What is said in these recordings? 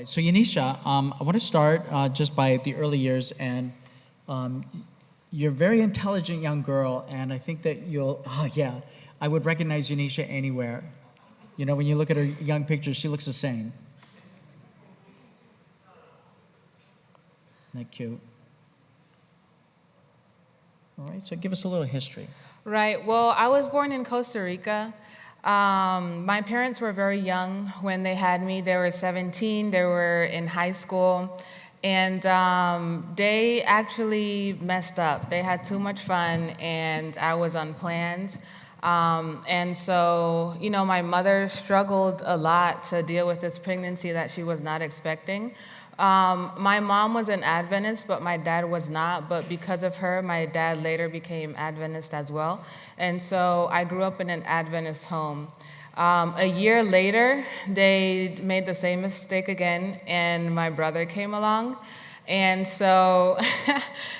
right, so Yanisha, I want to start just by the early years, and um, you're a very intelligent young girl, and I think that oh yeah, I would recognize Yanisha anywhere. You know, when you look at her young pictures, she looks the same. Isn't that cute? All right, so give us a little history. Right. Well, I was born in Costa Rica. My parents were very young when they had me. They were 17. They were in high school. And they actually messed up. They had too much fun, and I was unplanned. And so, you know, my mother struggled a lot to deal with this pregnancy that she was not expecting. My mom was an Adventist, but my dad was not. But because of her, my dad later became Adventist as well. And so I grew up in an Adventist home. A year later, they made the same mistake again, and my brother came along. And so,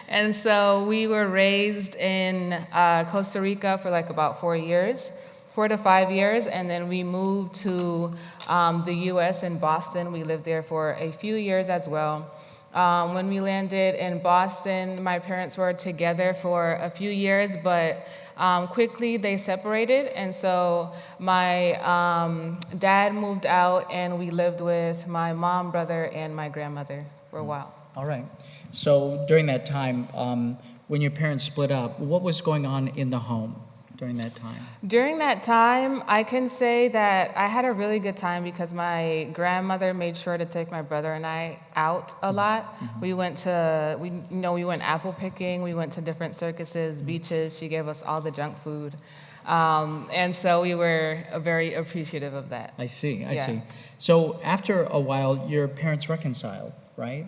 and so we were raised in Costa Rica for like about 4 to 5 years, and then we moved to the U.S. in Boston. We lived there for a few years as well. When we landed in Boston, my parents were together for a few years, but quickly they separated, and so my dad moved out, and we lived with my mom, brother, and my grandmother for a while. All right. So during that time, when your parents split up, what was going on in the home during that time? During that time, I can say that I had a really good time because my grandmother made sure to take my brother and I out a lot. Mm-hmm. We went apple picking, we went to different circuses, beaches. She gave us all the junk food. And so we were very appreciative of that. I see. So after a while, your parents reconciled, right?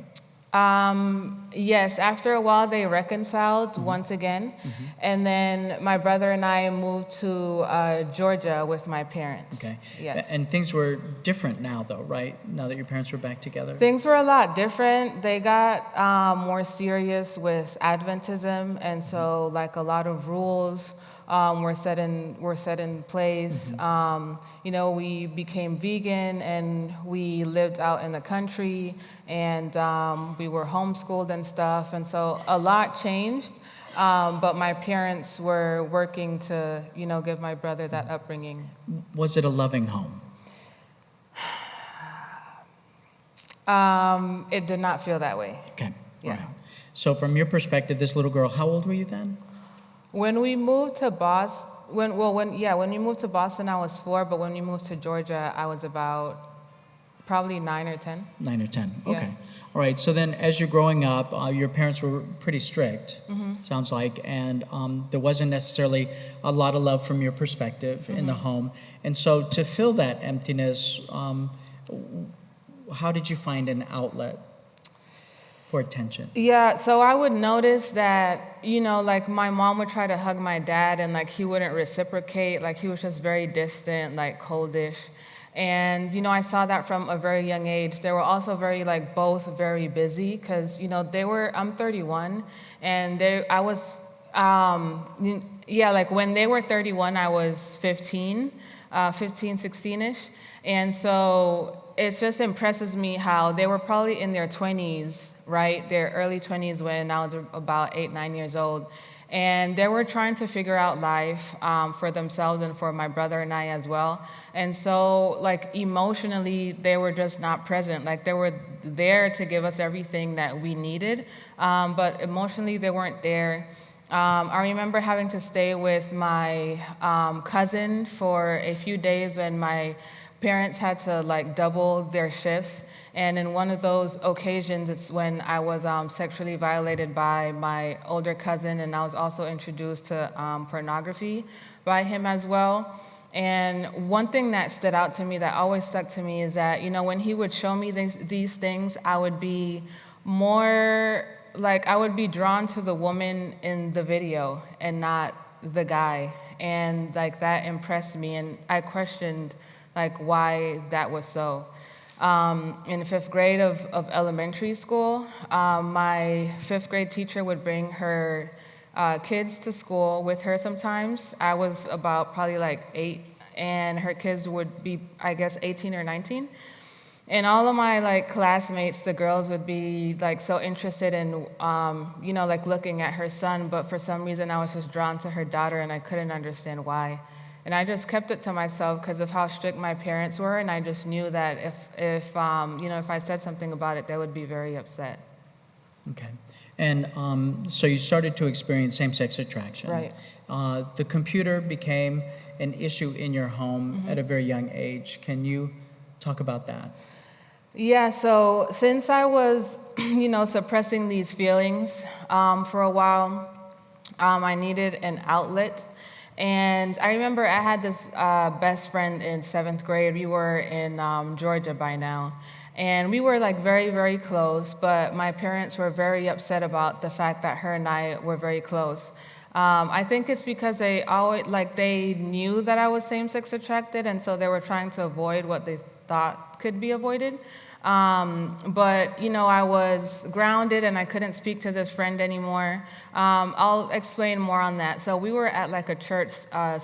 Yes, after a while they reconciled once again, and then my brother and I moved to Georgia with my parents. Okay. Yes. And things were different now, though, right? Now that your parents were back together? Things were a lot different. They got more serious with Adventism, and so like a lot of rules were set in place. You know, we became vegan, and we lived out in the country, and we were homeschooled and stuff, and so a lot changed. But my parents were working to, you know, give my brother that upbringing. Was it a loving home? It did not feel that way. Okay. Yeah. Right. So from your perspective, this little girl, how old were you then? When we moved to Boston, when we moved to Boston, I was 4, but when we moved to Georgia, I was about probably 9 or 10. 9 or 10. Okay. Yeah. All right. So then, as you're growing up, your parents were pretty strict. Sounds like, and there wasn't necessarily a lot of love from your perspective in the home. And so, to fill that emptiness, how did you find an outlet for attention? Yeah, so I would notice that, you know, like my mom would try to hug my dad, and like he wouldn't reciprocate. Like he was just very distant, like coldish. And, you know, I saw that from a very young age. They were also both very busy because, you know, I'm 31, and like when they were 31, I was 15, 16-ish. And so it just impresses me how they were probably in their 20s, right? Their early 20s when I was about 8, 9 years old. And they were trying to figure out life for themselves and for my brother and I as well. And so, like, emotionally, they were just not present. Like, they were there to give us everything that we needed, but emotionally, they weren't there. I remember having to stay with my cousin for a few days when my parents had to, like, double their shifts. And in one of those occasions, it's when I was sexually violated by my older cousin, and I was also introduced to pornography by him as well. And one thing that stood out to me, that always stuck to me, is that, you know, when he would show me these things, I would be drawn to the woman in the video and not the guy. And like that impressed me, and I questioned like why that was so. In 5th grade of elementary school, my 5th grade teacher would bring her kids to school with her sometimes. I was about probably like 8, and her kids would be, I guess, 18 or 19. And all of my like classmates, the girls would be like so interested in, like looking at her son, but for some reason I was just drawn to her daughter, and I couldn't understand why. And I just kept it to myself because of how strict my parents were, and I just knew that if I said something about it, they would be very upset. Okay. And so you started to experience same-sex attraction. Right. The computer became an issue in your home at a very young age. Can you talk about that? Yeah, so since I was, suppressing these feelings for a while, I needed an outlet. And I remember I had this best friend in 7th grade. We were in Georgia by now. And we were like very, very close, but my parents were very upset about the fact that her and I were very close. I think it's because they knew that I was same-sex attracted, and so they were trying to avoid what they thought could be avoided. But I was grounded and I couldn't speak to this friend anymore. I'll explain more on that. So we were at like a church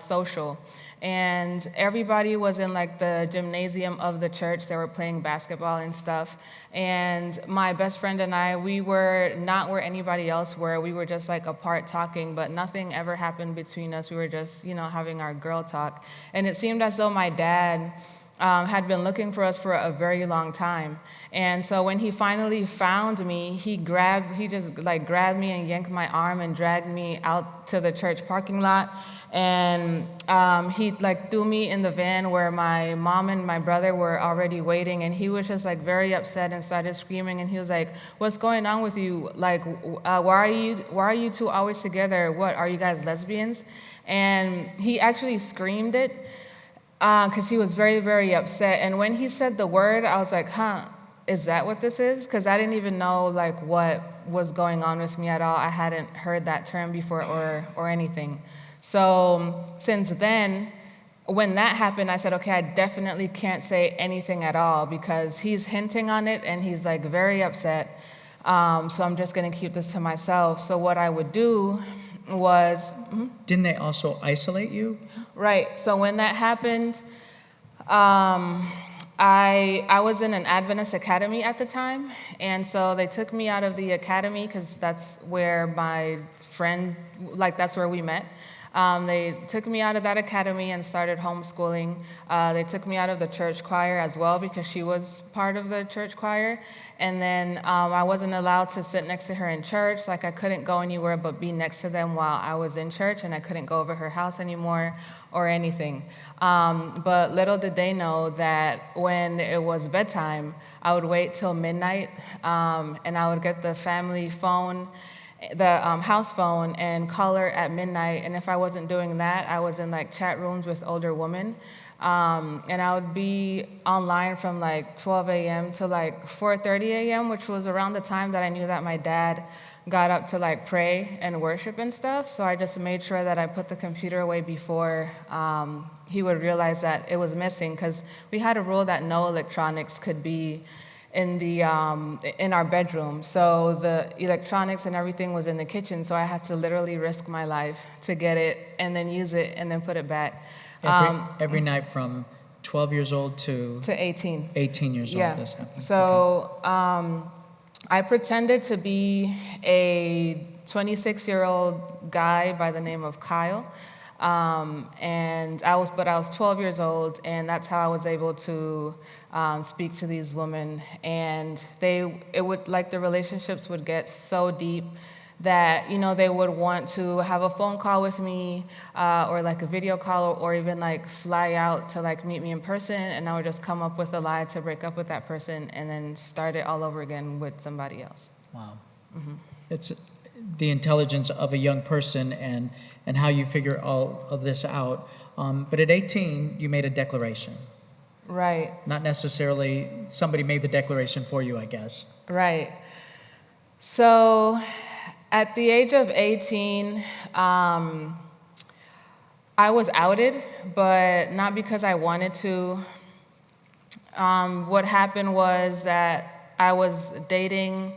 social, and everybody was in like the gymnasium of the church. They were playing basketball and stuff. And my best friend and I, we were not where anybody else were. We were just like apart talking, but nothing ever happened between us. We were just, having our girl talk. And it seemed as though my dad had been looking for us for a very long time. And so when he finally found me, he just like grabbed me and yanked my arm and dragged me out to the church parking lot. And he like threw me in the van where my mom and my brother were already waiting. And he was just like very upset and started screaming. And he was like, "What's going on with you? Like, why are you two always together? What, are you guys lesbians?" And he actually screamed it, because he was very, very upset. And when he said the word, I was like, is that what this is? Because I didn't even know like what was going on with me at all. I hadn't heard that term before or anything. So since then, when that happened, I said, okay, I definitely can't say anything at all because he's hinting on it and he's like very upset. So I'm just gonna keep this to myself. So what I would do was... Didn't they also isolate you? Right. So when that happened, I was in an Adventist academy at the time, and so they took me out of the academy because that's where my friend, like that's where we met. They took me out of that academy and started homeschooling. They took me out of the church choir as well because she was part of the church choir. And then I wasn't allowed to sit next to her in church. Like I couldn't go anywhere but be next to them while I was in church, and I couldn't go over her house anymore or anything. But little did they know that when it was bedtime, I would wait till midnight, and I would get the family phone, the house phone, and call her at midnight. And if I wasn't doing that, I was in like chat rooms with older women. And I would be online from like 12 a.m. to like 4:30 a.m., which was around the time that I knew that my dad got up to like pray and worship and stuff. So I just made sure that I put the computer away before he would realize that it was missing, because we had a rule that no electronics could be in our bedroom. So the electronics and everything was in the kitchen, so I had to literally risk my life to get it and then use it and then put it back. Every night from 12 years old to 18. 18 years Yeah. old this happened. So I pretended to be a 26-year-old guy by the name of Kyle. And I was 12 years old, and that's how I was able to speak to these women. And the relationships would get so deep that, they would want to have a phone call with me, or like a video call, or even like fly out to like meet me in person, and I would just come up with a lie to break up with that person and then start it all over again with somebody else. Wow. Mm-hmm. It's the intelligence of a young person and how you figure all of this out. But at 18, you made a declaration. Right. Not necessarily somebody made the declaration for you, I guess. Right. So at the age of 18, I was outed, but not because I wanted to. What happened was that I was dating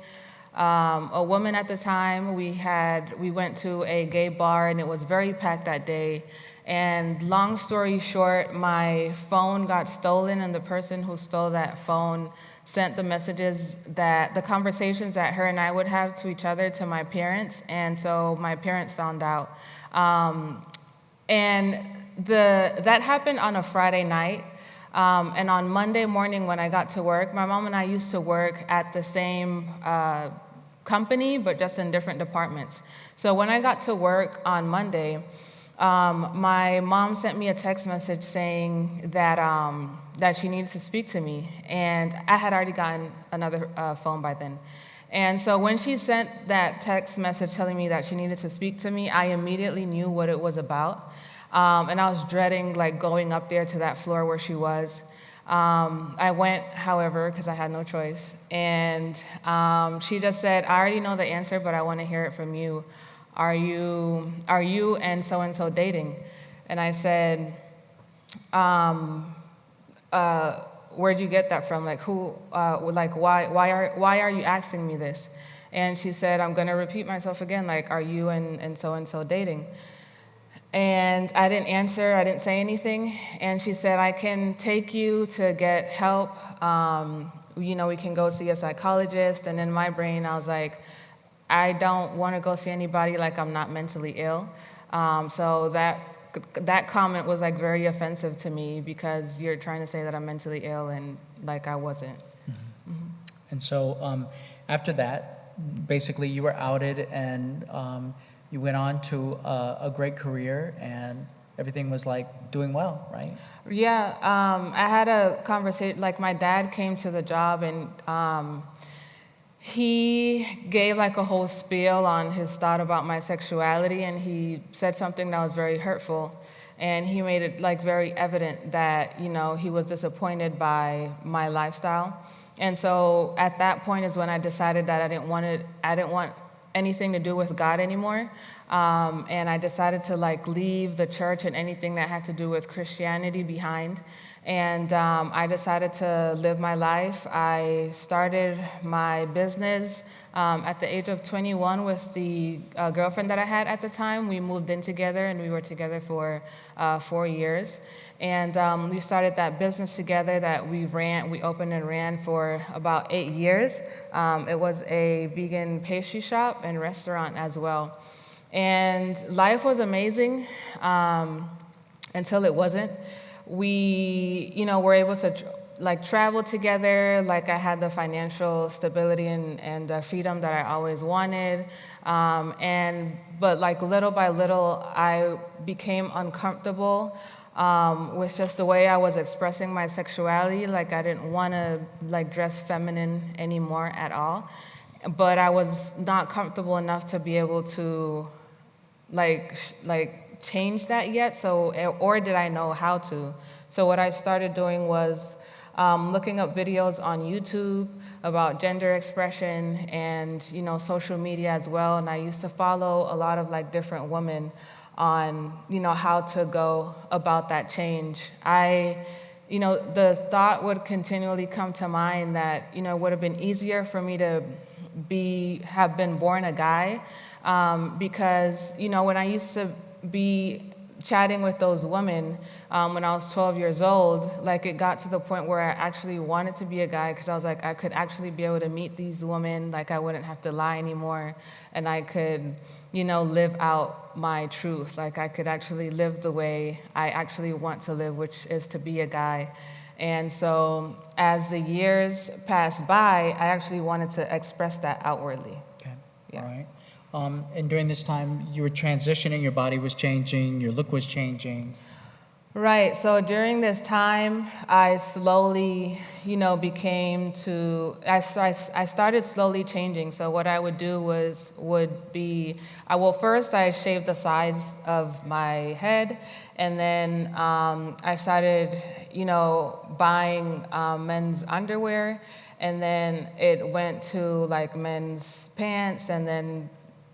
a woman at the time. We went to a gay bar, and it was very packed that day. And long story short, my phone got stolen, and the person who stole that phone sent the messages the conversations that her and I would have to each other to my parents, and so my parents found out. And that happened on a Friday night, and on Monday morning when I got to work, my mom and I used to work at the same company, but just in different departments. So when I got to work on Monday, my mom sent me a text message saying that she needed to speak to me, and I had already gotten another phone by then. And so when she sent that text message telling me that she needed to speak to me, I immediately knew what it was about, and I was dreading like going up there to that floor where she was. I went, however, because I had no choice, and she just said, "I already know the answer, but I want to hear it from you. Are you and so dating?" And I said, "Where'd you get that from? Like who? Like why are you asking me this?" And she said, "I'm gonna repeat myself again. Like, are you and so dating?" And I didn't answer. I didn't say anything. And she said, "I can take you to get help. We can go see a psychologist." And in my brain, I was like, I don't want to go see anybody, like I'm not mentally ill. So that comment was like very offensive to me, because you're trying to say that I'm mentally ill and like I wasn't. And so after that, basically you were outed, and you went on to a great career, and everything was like doing well, right? Yeah, I had a conversation, like my dad came to the job, and he gave like a whole spiel on his thought about my sexuality, and he said something that was very hurtful. And he made it like very evident that, he was disappointed by my lifestyle. And so at that point is when I decided that I didn't want anything to do with God anymore. And I decided to like leave the church and anything that had to do with Christianity behind. And I decided to live my life. I started my business at the age of 21 with the girlfriend that I had at the time. We moved in together, and we were together for 4 years. And we started that business together that we opened and ran for about 8 years. It was a vegan pastry shop and restaurant as well. And life was amazing until it wasn't. We, were able to travel together. Like I had the financial stability and the freedom that I always wanted. But like little by little, I became uncomfortable with just the way I was expressing my sexuality. Like I didn't want to like dress feminine anymore at all. But I was not comfortable enough to be able to change that yet, or did I know how to? So what I started doing was looking up videos on YouTube about gender expression and social media as well. And I used to follow a lot of like different women on how to go about that change. The thought would continually come to mind that it would have been easier for me to have been born a guy, because when I used to be chatting with those women when I was 12 years old, like it got to the point where I actually wanted to be a guy, because I was like, I could actually be able to meet these women, like I wouldn't have to lie anymore, and I could live out my truth. Like I could actually live the way I actually want to live, which is to be a guy. And so as the years passed by, I actually wanted to express that outwardly. Okay, Yeah. all right. And during this time, you were transitioning, your body was changing, your look was changing. Right, so during this time, I slowly, I started slowly changing. So what I would do would be, first I shaved the sides of my head, and then I started, buying men's underwear, and then it went to like men's pants, and then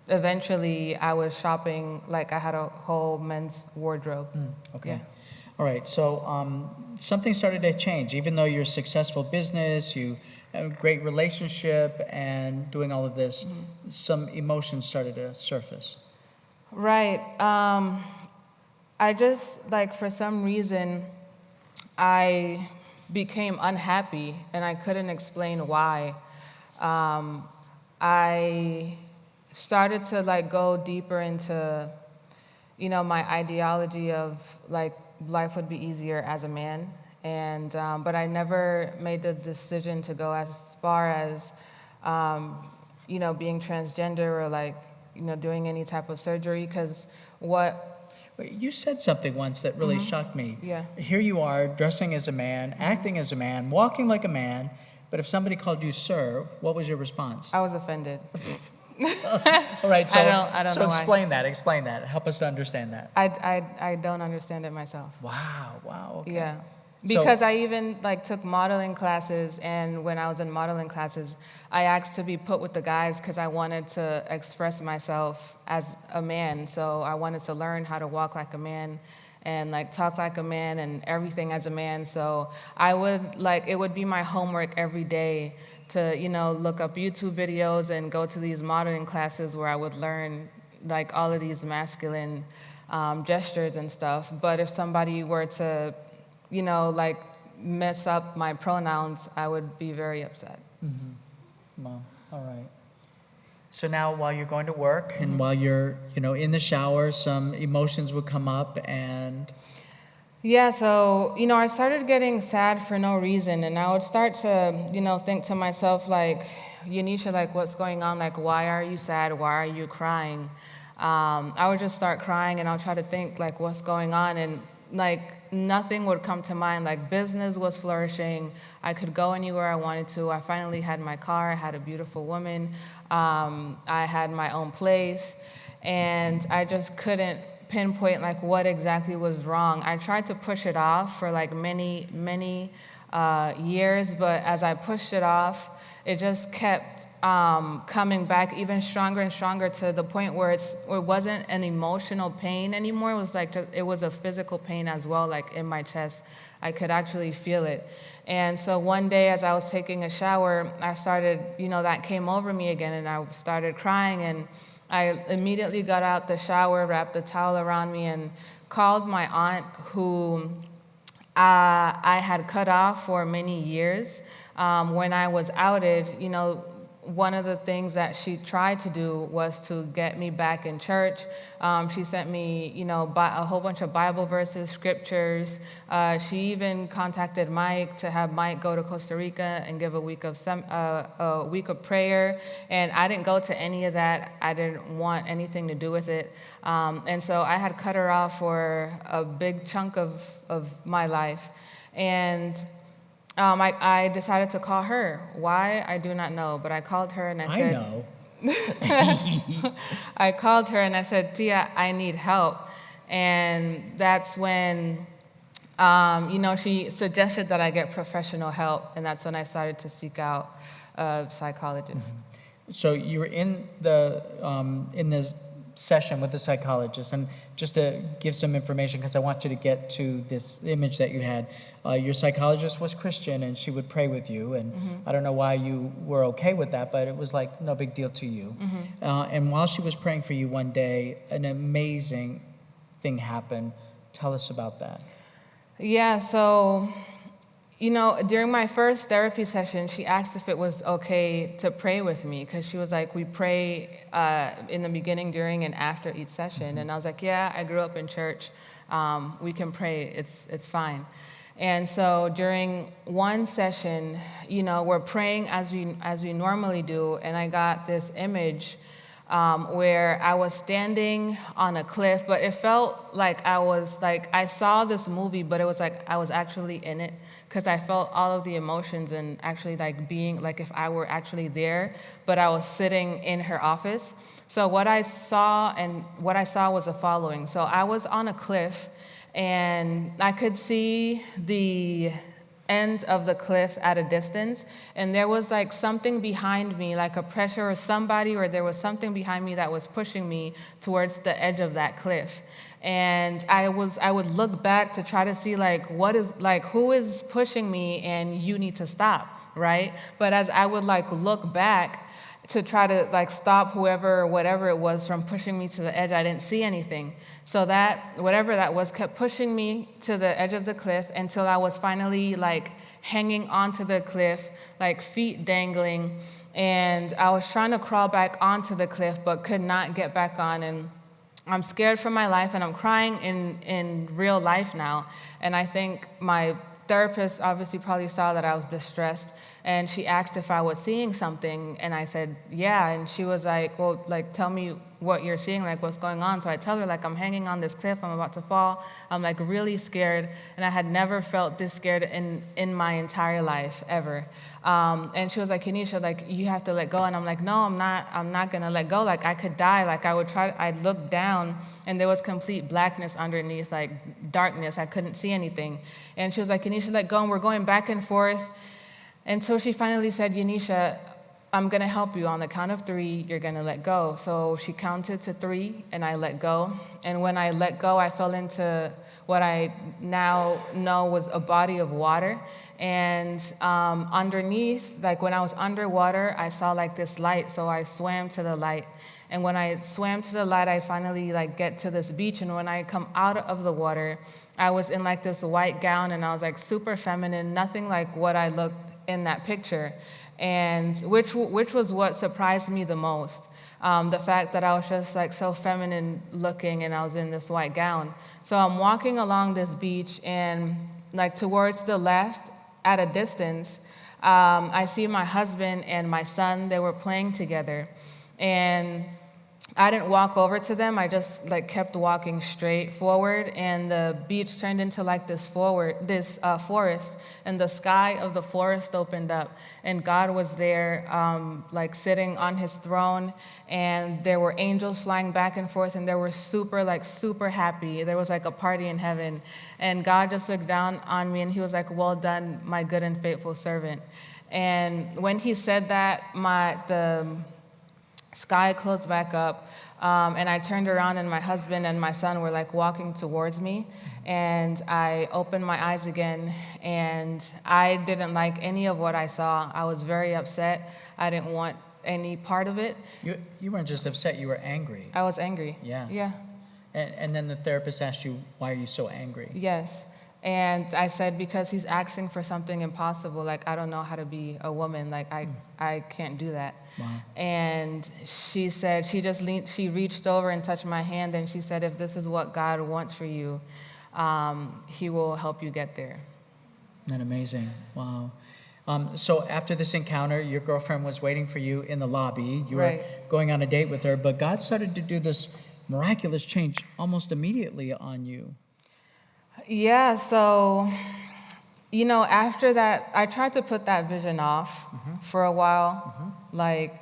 eventually I was shopping, like I had a whole men's wardrobe. Okay. Yeah. All right, so something started to change. Even though you're a successful business, you have a great relationship, and doing all of this, some emotions started to surface. Right. I just, like, for some reason, I became unhappy and I couldn't explain why. Um, I started to like go deeper into, my ideology of like life would be easier as a man. And, but I never made the decision to go as far as, being transgender or like, doing any type of surgery because what, Wait, you said something once that really shocked me. Yeah. Here you are, dressing as a man, acting as a man, walking like a man, but if somebody called you sir, what was your response? I was offended. All right, so, I don't so know why. explain that. Help us to understand that. I don't understand it myself. Wow, okay. Yeah. So- Because I even like took modeling classes, and when I was in modeling classes, I asked to be put with the guys because I wanted to express myself as a man. So I wanted to learn how to walk like a man and like talk like a man and everything as a man. So I would like, it would be my homework every day to, look up YouTube videos and go to these modeling classes where I would learn like all of these masculine gestures and stuff. But if somebody were to like mess up my pronouns, I would be very upset. Well, all right. So now while you're going to work and while you're, in the shower, some emotions would come up and... Yeah, so, I started getting sad for no reason, and I would start to, think to myself, like, Yanisha, like, what's going on? Like, why are you sad? Why are you crying? I would just start crying, and I'll try to think, like, what's going on, and, like, nothing would come to mind. Like, business was flourishing. I could go anywhere I wanted to. I finally had my car. I had a beautiful woman. I had my own place, and I just couldn't pinpoint like what exactly was wrong. I tried to push it off for like many years, but as I pushed it off, it just kept coming back even stronger and stronger to the point where it wasn't an emotional pain anymore. It was like it was a physical pain as well, like in my chest. I could actually feel it. And so one day as I was taking a shower, I started, that came over me again, and I started crying, and I immediately got out the shower, wrapped the towel around me, and called my aunt, who I had cut off for many years. When I was outed, one of the things that she tried to do was to get me back in church. She sent me, a whole bunch of Bible verses, scriptures. She even contacted Mike to have Mike go to Costa Rica and give a week of prayer. And I didn't go to any of that. I didn't want anything to do with it. And so I had cut her off for a big chunk of my life. And I decided to call her. Why? I do not know, but I called her and I said... I know. I called her and I said, Tia, I need help. And that's when, she suggested that I get professional help, and that's when I started to seek out a psychologist. So you were in this session with the psychologist, and just to give some information, because I want you to get to this image that you had, your psychologist was Christian, and she would pray with you, and I don't know why you were okay with that, but it was like no big deal to you. And while she was praying for you one day, an amazing thing happened. Tell us about that. Yeah, so, during my first therapy session, she asked if it was okay to pray with me, because she was like, we pray in the beginning, during, and after each session. And I was like, yeah, I grew up in church. We can pray. It's fine. And so during one session, we're praying as we normally do, and I got this image where I was standing on a cliff, but it felt like I saw this movie, but it was like I was actually in it, because I felt all of the emotions and actually like being like if I were actually there, but I was sitting in her office. So what I saw was the following. So I was on a cliff, and I could see the end of the cliff at a distance, and there was like something behind me, like a pressure or somebody, or there was something behind me that was pushing me towards the edge of that cliff. And I would look back to try to see who is pushing me, and you need to stop, right? But as I would look back to try to like stop whoever or whatever it was from pushing me to the edge. I didn't see anything. So that, whatever that was, kept pushing me to the edge of the cliff until I was finally like hanging onto the cliff, like feet dangling. And I was trying to crawl back onto the cliff, but could not get back on. And I'm scared for my life, and I'm crying in real life now. And I think my therapist obviously probably saw that I was distressed, and she asked if I was seeing something, and I said, yeah, and she was like, well, like, tell me what you're seeing, like, what's going on? So I tell her, like, I'm hanging on this cliff, I'm about to fall, I'm, like, really scared, and I had never felt this scared in my entire life, ever. And she was like, Kenesha, like, you have to let go, and I'm like, no, I'm not gonna let go, like, I could die, like, I'd look down, and there was complete blackness underneath, like, darkness, I couldn't see anything, and she was like, Kenesha, let go, and we're going back and forth, and so she finally said, Yanisha, I'm going to help you. On the count of 3, you're going to let go. So she counted to 3, and I let go. And when I let go, I fell into what I now know was a body of water. And underneath, like when I was underwater, I saw like this light. So I swam to the light. And when I swam to the light, I finally like get to this beach. And when I come out of the water, I was in like this white gown, and I was like super feminine, nothing like what I looked in that picture. And which was what surprised me the most, the fact that I was just like so feminine looking, and I was in this white gown. So I'm walking along this beach, and like towards the left, at a distance, I see my husband and my son. They were playing together, and I didn't walk over to them. I just like kept walking straight forward, and the beach turned into like this forest, and the sky of the forest opened up, and God was there, like sitting on His throne, and there were angels flying back and forth, and they were super happy. There was like a party in heaven, and God just looked down on me, and He was like, "Well done, my good and faithful servant." And when He said that, the sky closed back up, and I turned around, and my husband and my son were like walking towards me, and I opened my eyes again, and I didn't like any of what I saw. I was very upset. I didn't want any part of it. You weren't just upset, you were angry. I was angry. Yeah. Yeah. And then the therapist asked you, why are you so angry? Yes. And I said, because he's asking for something impossible. Like, I don't know how to be a woman. Like, I can't do that. Wow. And she said, she reached over and touched my hand, and she said, if this is what God wants for you, He will help you get there. Isn't that amazing? Wow. So after this encounter, your girlfriend was waiting for you in the lobby. You were going on a date with her, but God started to do this miraculous change almost immediately on you. Yeah, so, you know, after that, I tried to put that vision off for a while, like,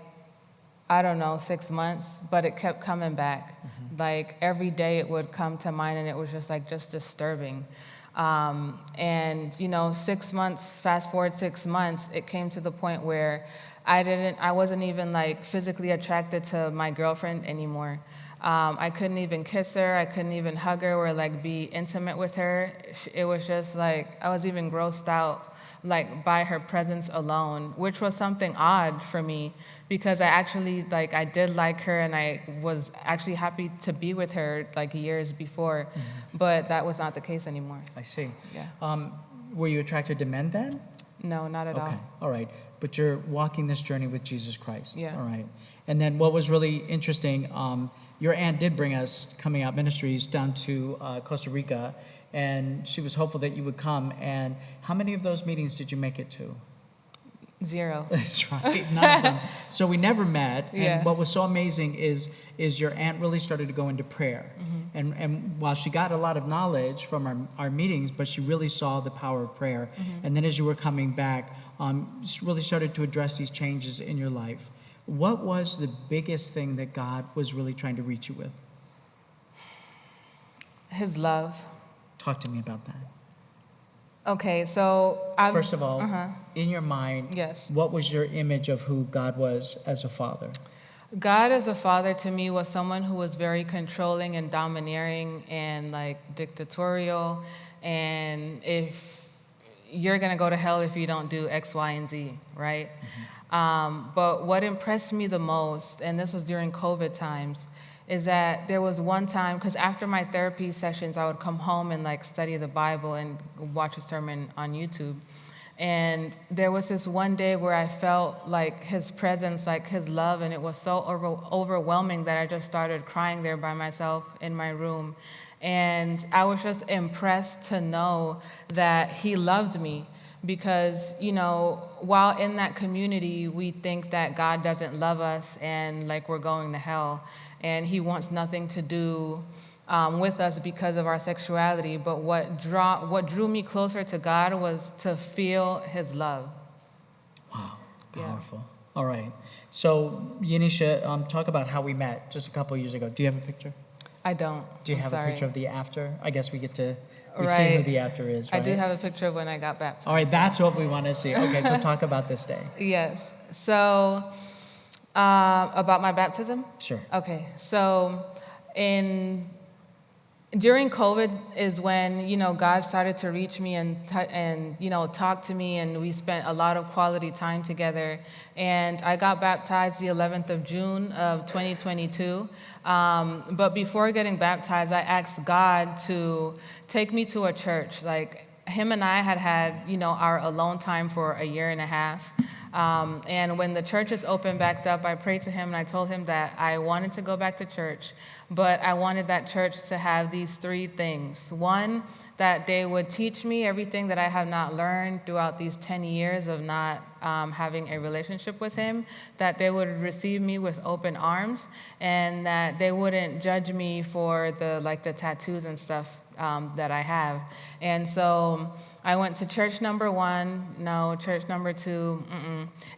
I don't know, 6 months, but it kept coming back. Like, every day it would come to mind, and it was just, like, just disturbing. And, you know, 6 months, fast forward 6 months, it came to the point where I wasn't even, like, physically attracted to my girlfriend anymore. I couldn't even kiss her, I couldn't even hug her or like be intimate with her. It was just like, I was even grossed out like by her presence alone, which was something odd for me, because I did like her, and I was actually happy to be with her like years before, but that was not the case anymore. I see. Yeah. Were you attracted to men then? No, not at all. Okay, all right. But you're walking this journey with Jesus Christ. Yeah. All right. And then what was really interesting, your aunt did bring us Coming Out Ministries down to Costa Rica, and she was hopeful that you would come. And how many of those meetings did you make it to? 0. That's right, none of them. So we never met. And Yeah. what was so amazing is your aunt really started to go into prayer. And while she got a lot of knowledge from our meetings, but she really saw the power of prayer. And then as you were coming back, she really started to address these changes in your life. What was the biggest thing that God was really trying to reach you with? His love. Talk to me about that. Okay, so First of all, in your mind, yes, what was your image of who God was as a father? God as a father to me was someone who was very controlling and domineering and like dictatorial, and if you're going to go to hell if you don't do X, Y, and Z, right? But what impressed me the most, and this was during COVID times, is that there was one time, because after my therapy sessions, I would come home and like study the Bible and watch a sermon on YouTube. And there was this one day where I felt like his presence, like his love, and it was so overwhelming that I just started crying there by myself in my room. And I was just impressed to know that he loved me, because, you know, while in that community, we think that God doesn't love us and like we're going to hell, and he wants nothing to do with us because of our sexuality. But what drew me closer to God was to feel his love. Wow, Yeah. powerful. All right. So, Yanisha, talk about how we met just a couple of years ago. Do you have a picture? I don't. Do you I'm have sorry. a picture of the after? I guess we see who Right. the after is, right? I do have a picture of when I got baptized. All right, that's what we want to see. Okay, so talk about this day. Yes. So, about my baptism? Sure. Okay. So, during COVID is when, you know, God started to reach me and you know, talk to me, and we spent a lot of quality time together. And I got baptized the 11th of June of 2022. But before getting baptized, I asked God to take me to a church. Like, him and I had, you know, our alone time for a year and a half. And when the churches opened back up, I prayed to him and I told him that I wanted to go back to church, but I wanted that church to have these three things. One, that they would teach me everything that I have not learned throughout these 10 years of not having a relationship with him, that they would receive me with open arms, and that they wouldn't judge me for the tattoos and stuff that I have. And so I went to church number 1, no. Church number 2,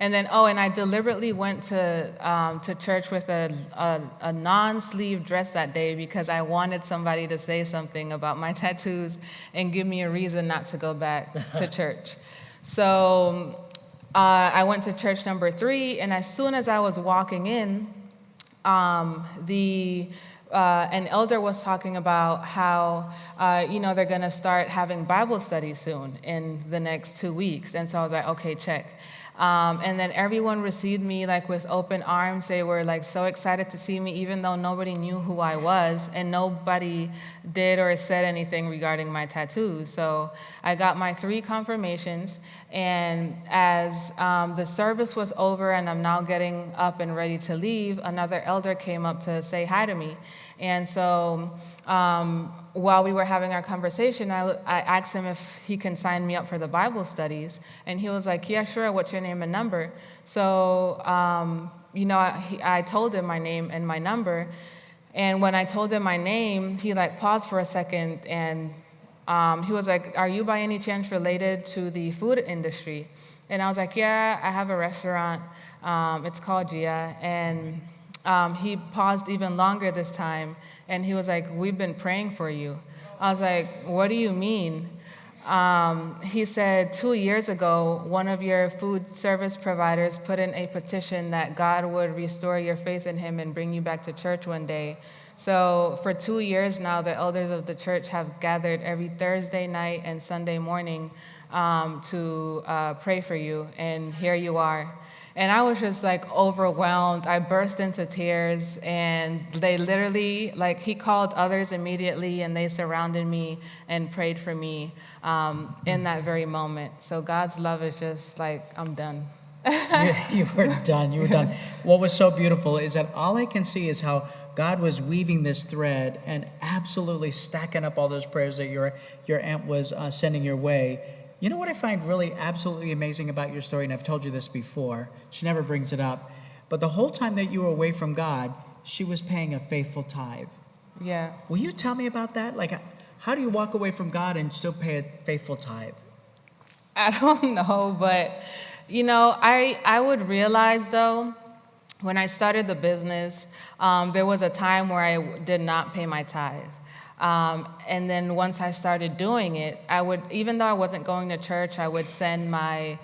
and then and I deliberately went to church with a non-sleeve dress that day because I wanted somebody to say something about my tattoos and give me a reason not to go back to church. So I went to church number 3, and as soon as I was walking in, an elder was talking about how, they're going to start having Bible studies soon in the next 2 weeks. And so I was like, okay, check. And then everyone received me like with open arms. They were like so excited to see me, even though nobody knew who I was and nobody did or said anything regarding my tattoos. So I got my 3 confirmations, and as the service was over and I'm now getting up and ready to leave, another elder came up to say hi to me. And so while we were having our conversation, I asked him if he can sign me up for the Bible studies, and he was like, yeah, sure, what's your name and number? So, I told him my name and my number, and when I told him my name, he like paused for a second, and he was like, are you by any chance related to the food industry? And I was like, yeah, I have a restaurant, it's called Gia, and he paused even longer this time, and he was like, we've been praying for you. I was like, what do you mean? He said, 2 years ago, one of your food service providers put in a petition that God would restore your faith in him and bring you back to church one day. So for 2 years now, the elders of the church have gathered every Thursday night and Sunday morning to pray for you, and here you are. And I was just like overwhelmed. I burst into tears, and they literally, like, he called others immediately, and they surrounded me and prayed for me in that very moment. So God's love is just like, I'm done. You were done. You were done. What was so beautiful is that all I can see is how God was weaving this thread and absolutely stacking up all those prayers that your aunt was sending your way. You know what I find really absolutely amazing about your story, and I've told you this before, she never brings it up, but the whole time that you were away from God, she was paying a faithful tithe. Yeah. Will you tell me about that? Like, how do you walk away from God and still pay a faithful tithe? I don't know, but, I would realize, though, when I started the business, there was a time where I did not pay my tithe. And then once I started doing it, I would, even though I wasn't going to church, I would send my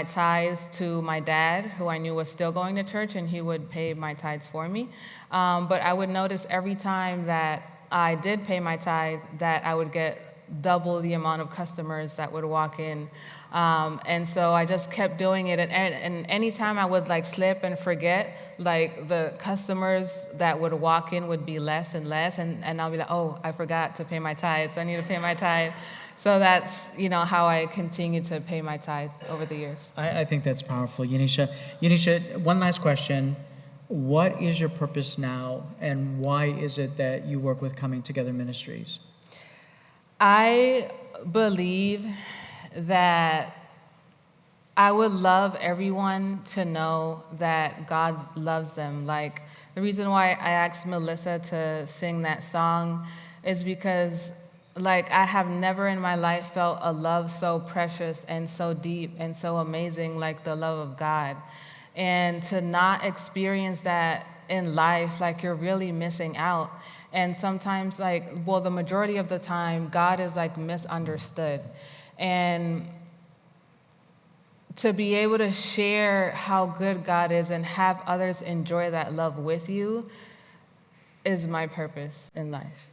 tithes to my dad, who I knew was still going to church, and he would pay my tithes for me. But I would notice every time that I did pay my tithe that I would get double the amount of customers that would walk in. And so I just kept doing it. And anytime I would like slip and forget, like the customers that would walk in would be less and less. And I'll be like, oh, I forgot to pay my tithes. I need to pay my tithe. So that's, how I continue to pay my tithe over the years. I think that's powerful, Yanisha. Yanisha, one last question. What is your purpose now, and why is it that you work with Coming Together Ministries? I believe that I would love everyone to know that God loves them. Like, the reason why I asked Melissa to sing that song is because, like, I have never in my life felt a love so precious and so deep and so amazing like the love of God. And to not experience that in life, like, you're really missing out. And sometimes, the majority of the time, God is like misunderstood. And to be able to share how good God is and have others enjoy that love with you is my purpose in life.